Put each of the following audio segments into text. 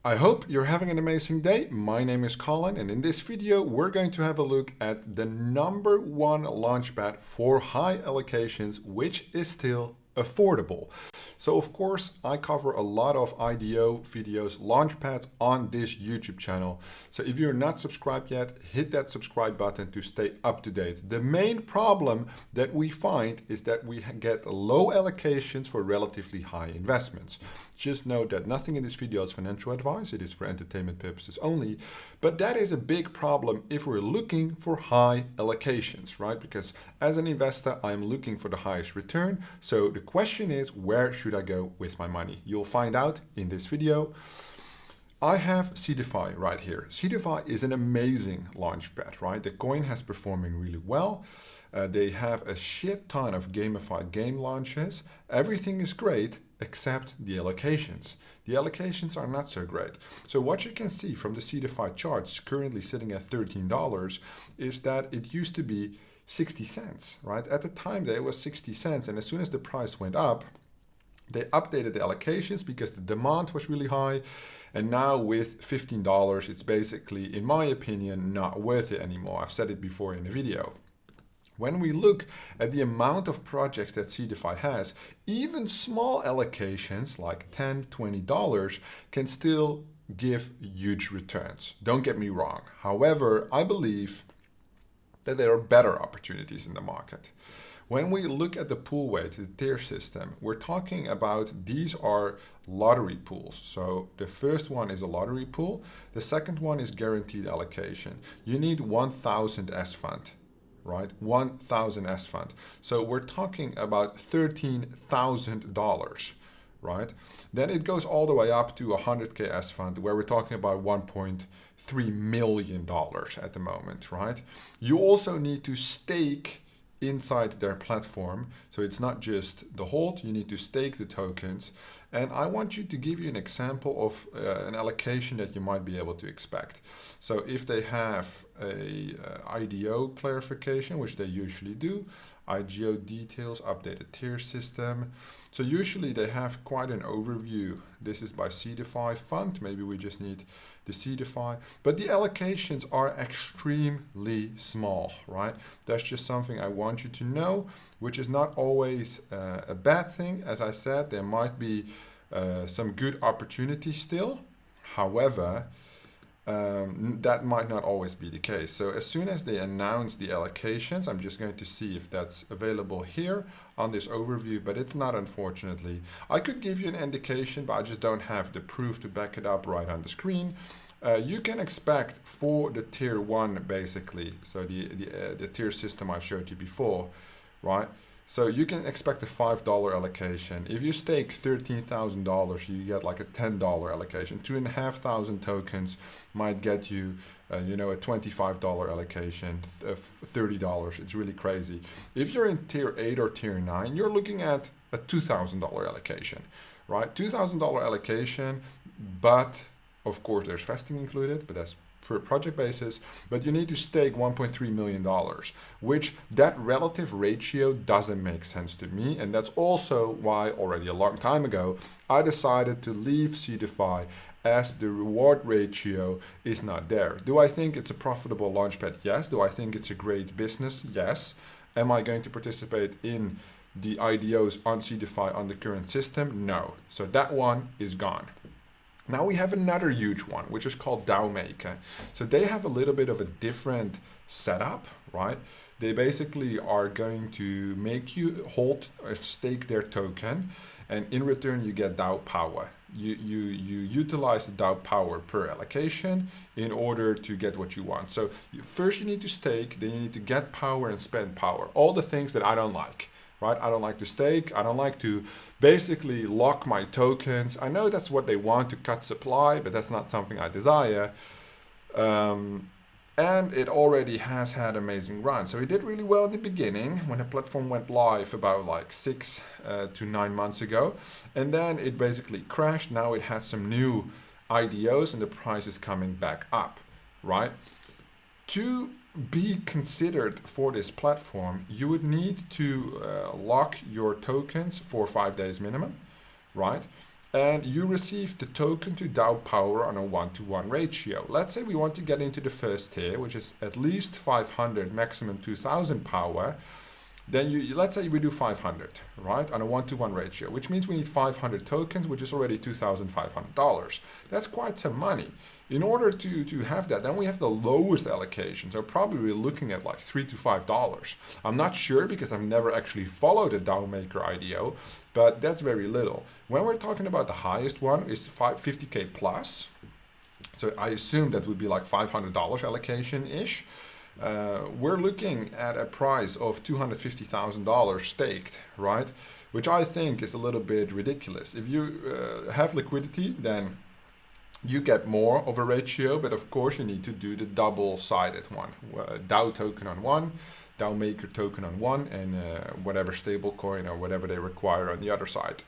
I hope you're having an amazing day. My name is Colin, and in this video, we're going to have a look at the #1 launchpad for high allocations, which is still affordable. So of course, I cover a lot of IDO videos, launchpads on this YouTube channel. So if you're not subscribed yet, hit that subscribe button to stay up to date. The main problem that we find is that we get low allocations for relatively high investments. Just note that nothing in this video is financial advice, it is for entertainment purposes only, but that is a big problem if we're looking for high allocations, right? Because as an investor, I'm looking for the highest return. So the question is, where should I go with my money? You'll find out in this video. I have Seedify right here. Seedify is an amazing launchpad, right? The coin has performing really well. They have a shit ton of gamified game launches. Everything is great except the allocations. The allocations are not so great. So what you can see from the Seedify charts, currently sitting at $13, is that it used to be 60 cents, right? At the time there was 60 cents, and as soon as the price went up, they updated the allocations because the demand was really high. And now with $15, it's basically, in my opinion, not worth it anymore. I've said it before in the video. When we look at the amount of projects that Seedify has, even small allocations like $10, $20 can still give huge returns. Don't get me wrong. However, I believe that there are better opportunities in the market. When we look at the pool weight, the tier system, we're talking about these are lottery pools. So the first one is a lottery pool. The second one is guaranteed allocation. You need 1,000 S fund. Right, 1,000 S fund. So we're talking about $13,000, right? Then it goes all the way up to 100K S fund, where we're talking about $1.3 million at the moment, right? You also need to stake inside their platform. So it's not just the hold, you need to stake the tokens. And I want you to give you an example of an allocation that you might be able to expect. So if they have a IDO clarification, which they usually do, IGO details, updated tier system. So usually they have quite an overview. This is by Seedify fund. Maybe we just need the Seedify, but the allocations are extremely small, right? That's just something I want you to know, which is not always a bad thing. As I said, there might be some good opportunities still. However, that might not always be the case. So as soon as they announce the allocations, I'm just going to see if that's available here on this overview, but it's not, unfortunately. I could give you an indication, but I just don't have the proof to back it up right on the screen. You can expect for the tier 1, basically, so the tier system I showed you before, right? So you can expect a $5 allocation. If you stake $13,000, you get like a $10 allocation. 2,500 tokens might get you, a $25 allocation, $30. It's really crazy. If you're in tier 8 or tier 9, you're looking at a $2,000 allocation, right? $2,000 allocation, but of course there's vesting included, but that's per project basis, but you need to stake $1.3 million, which that relative ratio doesn't make sense to me. And that's also why already a long time ago, I decided to leave Seedify, as the reward ratio is not there. Do I think it's a profitable launchpad? Yes. Do I think it's a great business? Yes. Am I going to participate in the IDOs on Seedify on the current system? No. So that one is gone. Now we have another huge one, which is called Dao Maker. So they have a little bit of a different setup, right? They basically are going to make you hold or stake their token, and in return you get Dao power. You utilize the Dao power per allocation in order to get what you want. So first you need to stake, then you need to get power and spend power. All the things that I don't like. Right? I don't like to stake. I don't like to basically lock my tokens. I know that's what they want, to cut supply, but that's not something I desire. And it already has had amazing run. So it did really well in the beginning when the platform went live about like 6 to 9 months ago. And then it basically crashed. Now it has some new IDOs and the price is coming back up, right? To be considered for this platform, you would need to lock your tokens for 5 days minimum, right? and you receive the token to DAO power on a 1-to-1 ratio. Let's say we want to get into the first tier, which is at least 500, maximum 2000 power. Then let's say we do 500, right, on a 1-to-1 ratio, which means we need 500 tokens, which is already $2,500. That's quite some money. In order to have that, then we have the lowest allocation. So probably we're looking at like $3 to $5. I'm not sure because I've never actually followed a Dao Maker IDO, but that's very little. When we're talking about the highest one is 50K plus. So I assume that would be like $500 allocation-ish. We're looking at a price of $250,000 staked, right? Which I think is a little bit ridiculous. If you have liquidity, then you get more of a ratio, but of course you need to do the double-sided one. DAO token on one, Dao Maker token on one, and whatever stablecoin or whatever they require on the other side.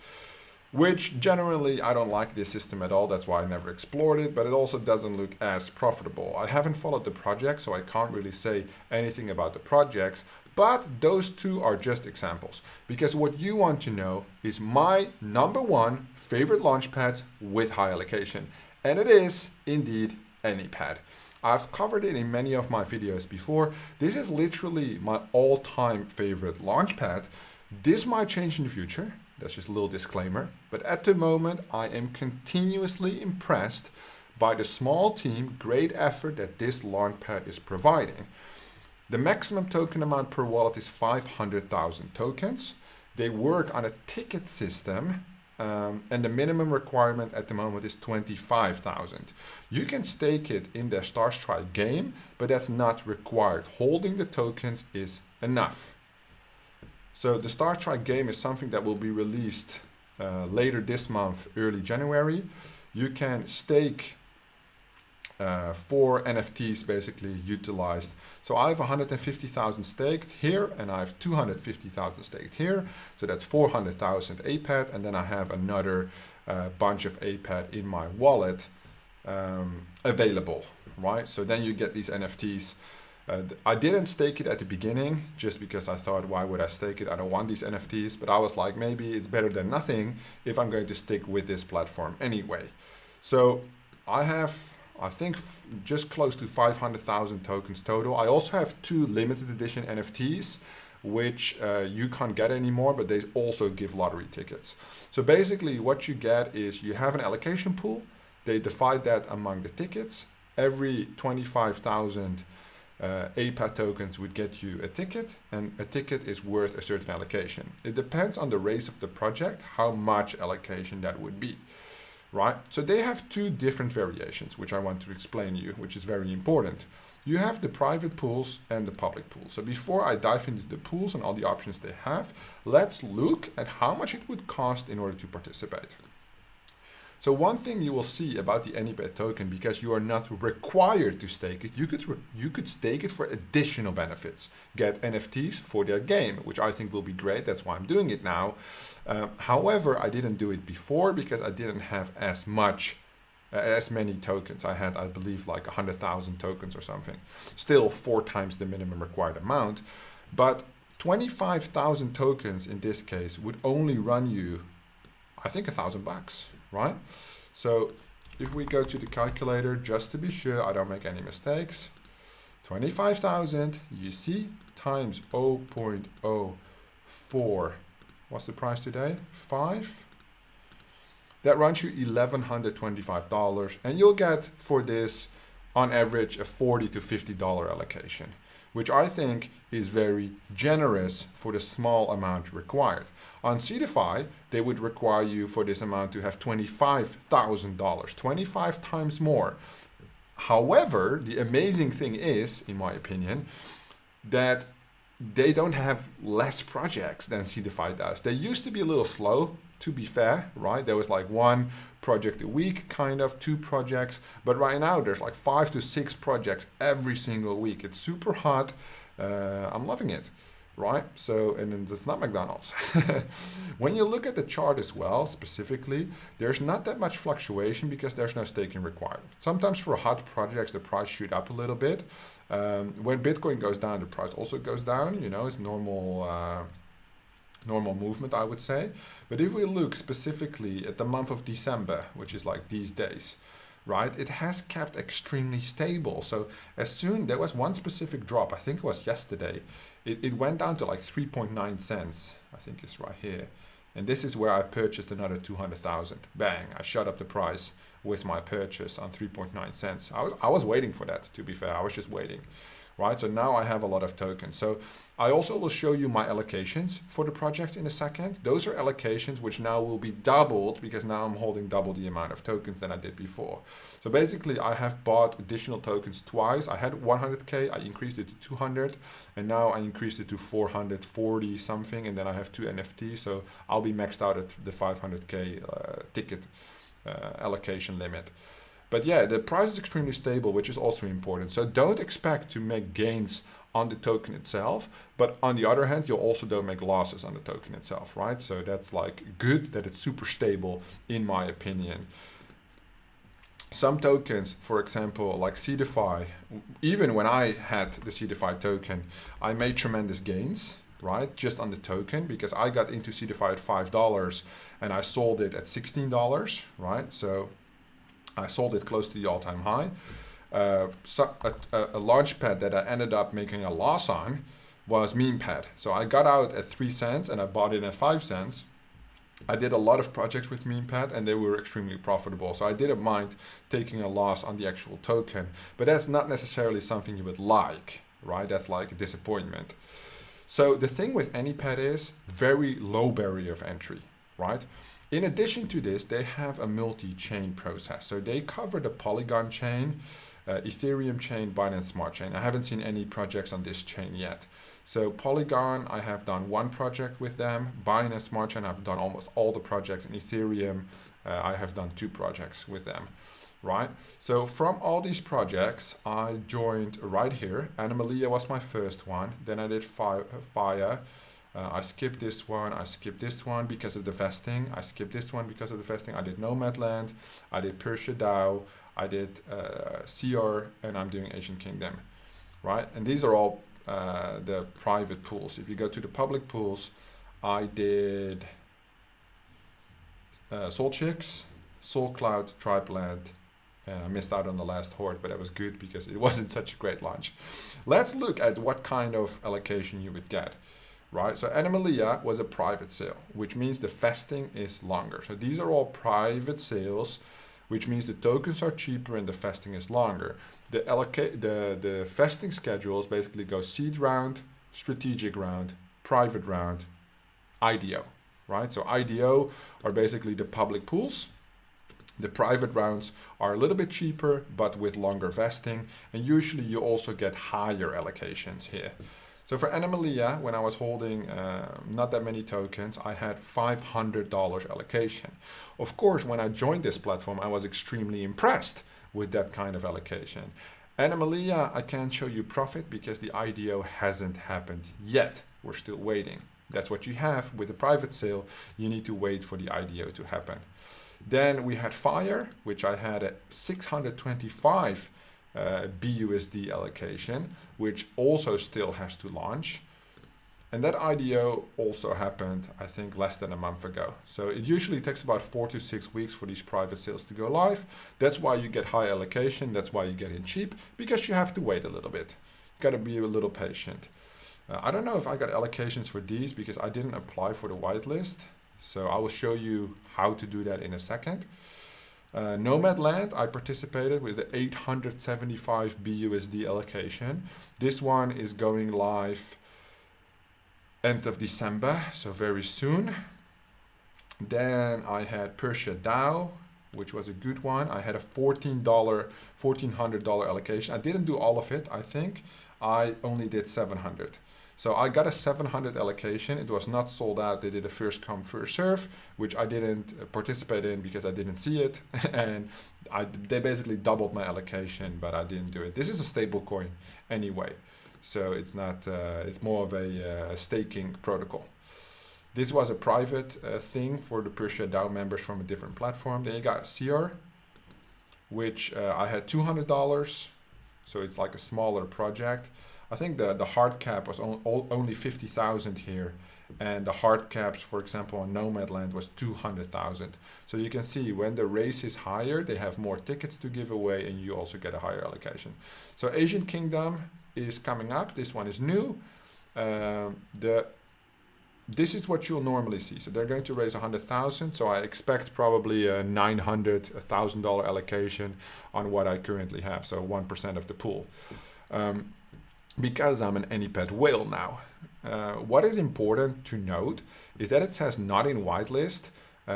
Which generally, I don't like this system at all. That's why I never explored it, but it also doesn't look as profitable. I haven't followed the project, so I can't really say anything about the projects, but those two are just examples. Because what you want to know is my #1 favorite launchpad with high allocation. And it is indeed Anypad. I've covered it in many of my videos before. This is literally my all-time favorite launchpad. This might change in the future. That's just a little disclaimer. But at the moment, I am continuously impressed by the small team, great effort that this launchpad is providing. The maximum token amount per wallet is 500,000 tokens. They work on a ticket system, and the minimum requirement at the moment is 25,000. You can stake it in the Star Strike game, but that's not required. Holding the tokens is enough. So the Star Strike game is something that will be released later this month, early January. You can stake 4 NFTs basically utilized. So I have 150,000 staked here, and I have 250,000 staked here. So that's 400,000 APAD, and then I have another bunch of APAD in my wallet available, right? So then you get these NFTs. I didn't stake it at the beginning just because I thought, why would I stake it? I don't want these NFTs, but I was like, maybe it's better than nothing if I'm going to stick with this platform anyway. So I have, I think, just close to 500,000 tokens total. I also have 2 limited edition NFTs, which you can't get anymore, but they also give lottery tickets. So basically what you get is you have an allocation pool. They divide that among the tickets. Every 25,000 APAD tokens would get you a ticket, and a ticket is worth a certain allocation. It depends on the race of the project, how much allocation that would be. Right? So they have 2 different variations, which I want to explain to you, which is very important. You have the private pools and the public pools. So before I dive into the pools and all the options they have, let's look at how much it would cost in order to participate. So one thing you will see about the Anypad token, because you are not required to stake it, you could stake it for additional benefits. Get NFTs for their game, which I think will be great. That's why I'm doing it now. However, I didn't do it before because I didn't have as many tokens. I had, I believe, like 100,000 tokens or something. Still 4 times the minimum required amount. But 25,000 tokens in this case would only run you, I think, $1,000, right? So if we go to the calculator, just to be sure I don't make any mistakes, 25,000, you see, times 0.04. What's the price today? 5. That runs you $1,125, and you'll get for this on average a $40 to $50 allocation, which I think is very generous for the small amount required. On Seedify, they would require you for this amount to have $25,000, 25 times more. However, the amazing thing is, in my opinion, that they don't have less projects than Seedify does. They used to be a little slow, to be fair, right? There was like 1 project a week, kind of 2 projects, but right now there's like 5 to 6 projects every single week. It's super hot. I'm loving it, right? So, and then it's not McDonald's. When you look at the chart as well, specifically, there's not that much fluctuation because there's no staking required. Sometimes for hot projects, the price shoot up a little bit. When Bitcoin goes down, the price also goes down. You know, it's normal normal movement, I would say. But if we look specifically at the month of December, which is like these days, right, it has kept extremely stable. So as soon, there was one specific drop, I think it was yesterday, it went down to like 3.9 cents, I think it's right here. And this is where I purchased another 200,000. Bang, I shot up the price with my purchase on 3.9 cents. I was waiting for that, to be fair, I was just waiting. Right, so now I have a lot of tokens. So I also will show you my allocations for the projects in a second. Those are allocations which now will be doubled because now I'm holding double the amount of tokens than I did before. So basically I have bought additional tokens twice. I had 100K, I increased it to 200, and now I increased it to 440 something, and then I have 2 NFTs. So I'll be maxed out at the 500K ticket allocation limit. But yeah, the price is extremely stable, which is also important. So don't expect to make gains on the token itself, but on the other hand, you also don't make losses on the token itself, right? So that's like good that it's super stable, in my opinion. Some tokens, for example, like Seedify, even when I had the Seedify token, I made tremendous gains, right? Just on the token, because I got into Seedify at $5 and I sold it at $16, right? So I sold it close to the all-time high. A Launchpad that I ended up making a loss on was Memepad. So I got out at 3 cents and I bought it at 5 cents. I did a lot of projects with Memepad and they were extremely profitable. So I didn't mind taking a loss on the actual token, but that's not necessarily something you would like, right? That's like a disappointment. So the thing with Anypad is very low barrier of entry, right? In addition to this, they have a multi-chain process. So they cover the Polygon chain, Ethereum chain, Binance Smart Chain. I haven't seen any projects on this chain yet. So Polygon, I have done one project with them. Binance Smart Chain, I've done almost all the projects. And Ethereum, I have done 2 projects with them, right? So from all these projects, I joined right here. Animalia was my first one. Then I did Fire. I skipped this one, I skipped this one because of the vesting, I skipped this one because of the vesting, I did Nomadland, I did Persia DAO, I did CR, and I'm doing Asian Kingdom, right? And these are all the private pools. If you go to the public pools, I did Soul Chicks, Soul Cloud, Tribeland, and I missed out on the last horde, but that was good because it wasn't such a great launch. Let's look at what kind of allocation you would get. Right, so Animalia was a private sale, which means the vesting is longer. So these are all private sales, which means the tokens are cheaper and the vesting is longer. The vesting schedules basically go seed round, strategic round, private round, IDO, right? So IDO are basically the public pools. The private rounds are a little bit cheaper, but with longer vesting, and usually you also get higher allocations here. So for Animalia, when I was holding not that many tokens, I had $500 allocation. Of course, when I joined this platform, I was extremely impressed with that kind of allocation. Animalia, I can't show you profit because the IDO hasn't happened yet. We're still waiting. That's what you have with the private sale. You need to wait for the IDO to happen. Then we had Fire, which I had at 625 BUSD allocation, which also still has to launch. And that IDO also happened, I think, less than a month ago. So it usually takes about 4 to 6 weeks for these private sales to go live. That's why you get high allocation. That's why you get in cheap, because you have to wait a little bit. Got to be a little patient. I don't know if I got allocations for these because I didn't apply for the whitelist. So I will show you how to do that in a second. Nomadland, I participated with the 875 BUSD allocation. This one is going live end of December, so very soon. Then I had Persia DAO, which was a good one. I had a $1,400 allocation. I didn't do all of it, I think. I only did 700. So I got a 700 allocation. It was not sold out. They did a first come, first serve, which I didn't participate in because I didn't see it. And they basically doubled my allocation, but I didn't do it. This is a stable coin anyway. So it's not, it's more of a staking protocol. This was a private thing for the Persia DAO members from a different platform. Then you got CR, which I had $200. So it's like a smaller project. I think the hard cap was only 50,000 here, and the hard caps, for example, on Nomadland was 200,000. So you can see when the race is higher, they have more tickets to give away, and you also get a higher allocation. So Asian Kingdom is coming up. This one is new. This is what you'll normally see. So they're going to raise 100,000. So I expect probably a $900, $1,000 allocation on what I currently have. So 1% of the pool. Because I'm an Anypad whale now. What is important to note is that it says not in whitelist.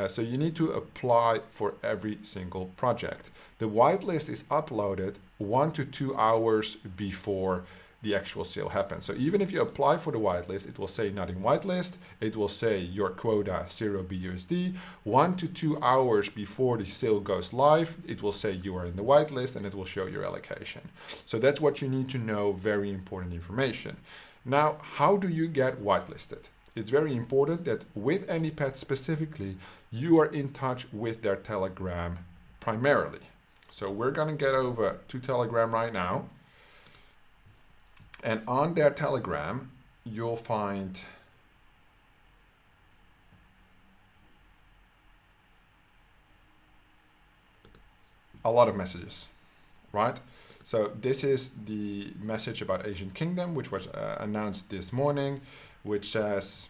So you need to apply for every single project. The whitelist is uploaded 1 to 2 hours before the actual sale happens. So even if you apply for the whitelist, it will say not in whitelist. It will say your quota 0 BUSD. 1 to 2 hours before the sale goes live, it will say you are in the whitelist, and it will show your allocation. So that's what you need to know. Very important information. Now, how do you get whitelisted? It's very important that with Anypad specifically, you are in touch with their Telegram primarily. So we're gonna get over to Telegram right now. And on their Telegram, you'll find a lot of messages, right? So this is the message about Asian Kingdom, which was announced this morning, which says,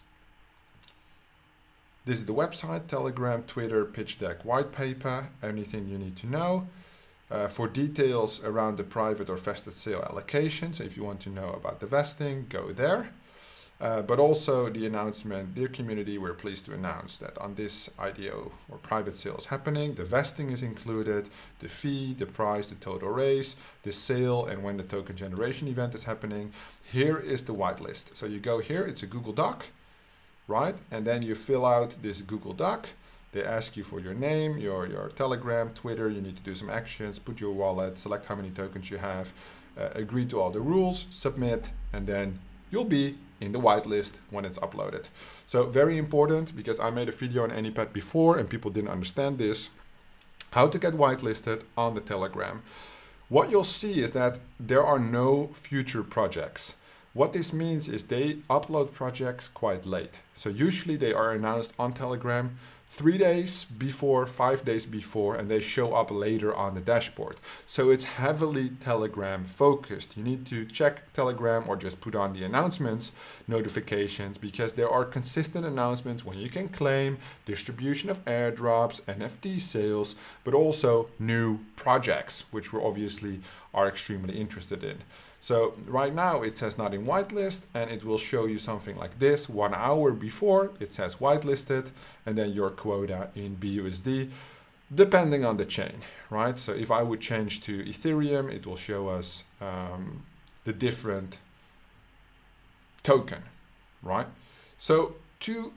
this is the website, Telegram, Twitter, pitch deck, white paper, anything you need to know. For details around the private or vested sale allocation, so if you want to know about the vesting, go there. But also the announcement, dear community, we're pleased to announce that on this IDO or private sale is happening, the vesting is included, the fee, the price, the total raise, the sale, and when the token generation event is happening. Here is the whitelist. So you go here, it's a Google Doc, right? And then you fill out this Google Doc. They ask you for your name, your Telegram, Twitter. You need to do some actions, put your wallet, select how many tokens you have, agree to all the rules, submit, and then you'll be in the whitelist when it's uploaded. So very important, because I made a video on Anypad before and people didn't understand this, how to get whitelisted on the Telegram. What you'll see is that there are no future projects. What this means is they upload projects quite late. So usually they are announced on Telegram 3 days before, 5 days before, and they show up later on the dashboard. So it's heavily Telegram focused. You need to check Telegram or just put on the announcements notifications, because there are consistent announcements when you can claim, distribution of airdrops, NFT sales, but also new projects, which we obviously are extremely interested in. So right now it says not in whitelist, and it will show you something like this 1 hour before it says whitelisted, and then your quota in BUSD, depending on the chain, right? So if I would change to Ethereum, it will show us the different token, right? So to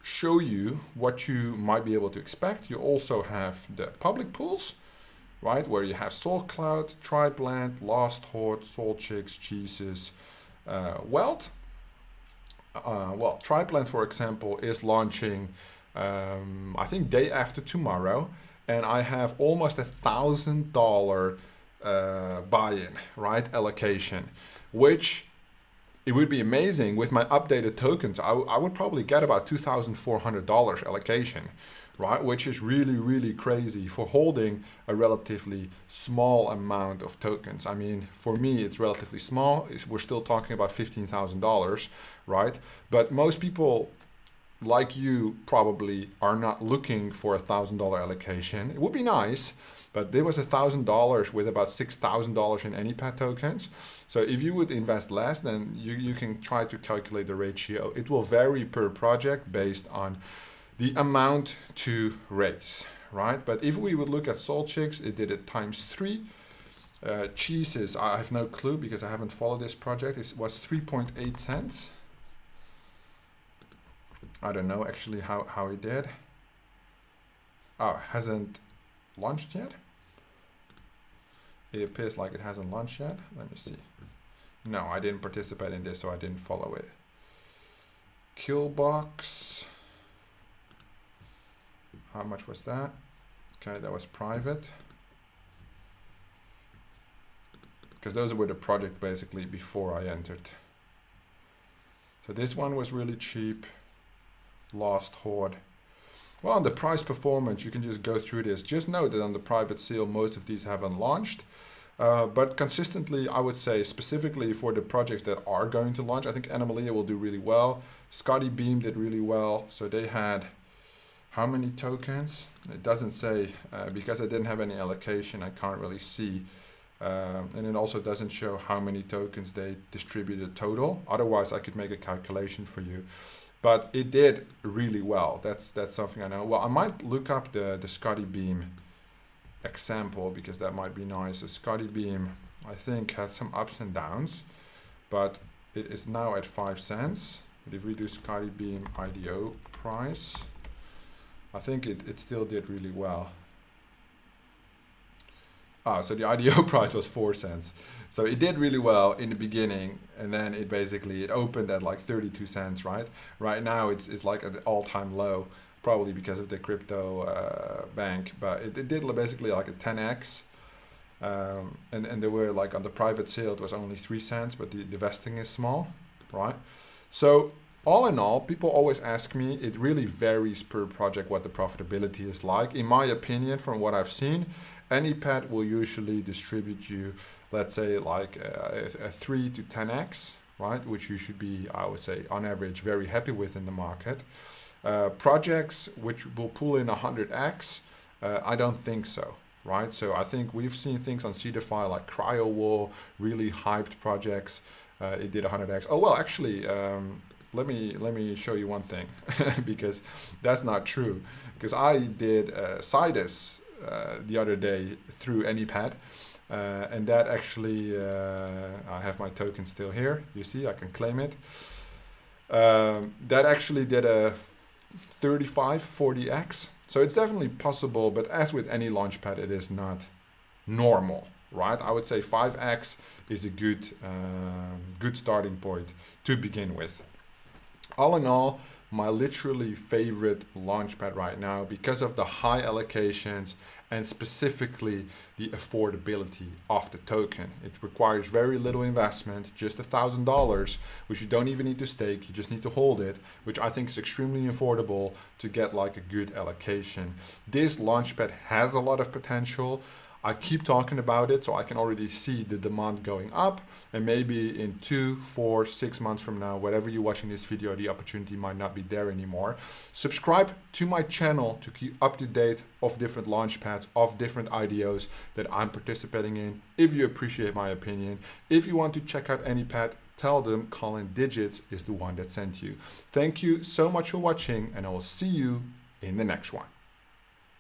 show you what you might be able to expect, you also have the public pools, right, where you have Soul Cloud, Tribeland, Lost Horde, Soul Chicks, Jesus, Wealth. Well, Tribeland, for example, is launching, I think, day after tomorrow, and I have almost $1,000 buy-in, right, allocation, which it would be amazing with my updated tokens. I would probably get about $2,400 allocation, right? Which is really, really crazy for holding a relatively small amount of tokens. I mean, for me, it's relatively small. We're still talking about $15,000, right? But most people like you probably are not looking for $1,000 allocation. It would be nice, but there was $1,000 with about $6,000 in Anypad tokens. So if you would invest less, then you can try to calculate the ratio. It will vary per project based on the amount to raise, right? But if we would look at Soul Chicks, it did it ×3. Cheeses, I have no clue because I haven't followed this project. It was 3.8 cents. I don't know actually how it did. Oh, hasn't launched yet? It appears like it hasn't launched yet. Let me see. No, I didn't participate in this, so I didn't follow it. Killbox. How much was that? Okay, that was private. Because those were the project basically before I entered. So this one was really cheap. Lost Horde. Well, on the price performance, you can just go through this. Just note that on the private sale, most of these haven't launched. But consistently, I would say, specifically for the projects that are going to launch, I think Anomalia will do really well. Scotty Beam did really well. So they had how many tokens? It doesn't say, because I didn't have any allocation, I can't really see. And it also doesn't show how many tokens they distributed total. Otherwise, I could make a calculation for you. But it did really well. That's something I know. Well, I might look up the Scotty Beam example, because that might be nice. The Scotty Beam, I think, had some ups and downs, but it is now at 5 cents. But if we do Scotty Beam IDO price, I think it still did really well. So the IDO price was 4 cents. So it did really well in the beginning, and then it opened at like 32 cents, right? Right now it's like at the all-time low, probably because of the crypto bank, but it did basically like a 10x. And there were like on the private sale, it was only 3 cents, but the vesting is small, right? So all in all, people always ask me, it really varies per project what the profitability is like. In my opinion, from what I've seen, Anypad will usually distribute you, let's say, like a 3 to 10x, right? Which you should be, I would say, on average, very happy with in the market. Projects which will pull in 100x, I don't think so, right? So I think we've seen things on Seedify like Cryo Wall, really hyped projects. It did 100x. Oh, well, actually, let me show you one thing, because that's not true. Because I did Sidus the other day through Anypad, and that actually, I have my token still here. You see, I can claim it. That actually did a 40x. So it's definitely possible, but as with any launchpad, it is not normal, right? I would say 5x is a good starting point to begin with. All in all, my literally favorite launchpad right now, because of the high allocations and specifically the affordability of the token. It requires very little investment, just $1,000, which you don't even need to stake, you just need to hold it, which I think is extremely affordable to get like a good allocation. This launchpad has a lot of potential. I keep talking about it, so I can already see the demand going up, and maybe in 2, 4, 6 months from now, whatever you're watching this video, the opportunity might not be there anymore. Subscribe to my channel to keep up to date of different launchpads, of different IDOs that I'm participating in, if you appreciate my opinion. If you want to check out Anypad, tell them Colin Digits is the one that sent you. Thank you so much for watching, and I will see you in the next one.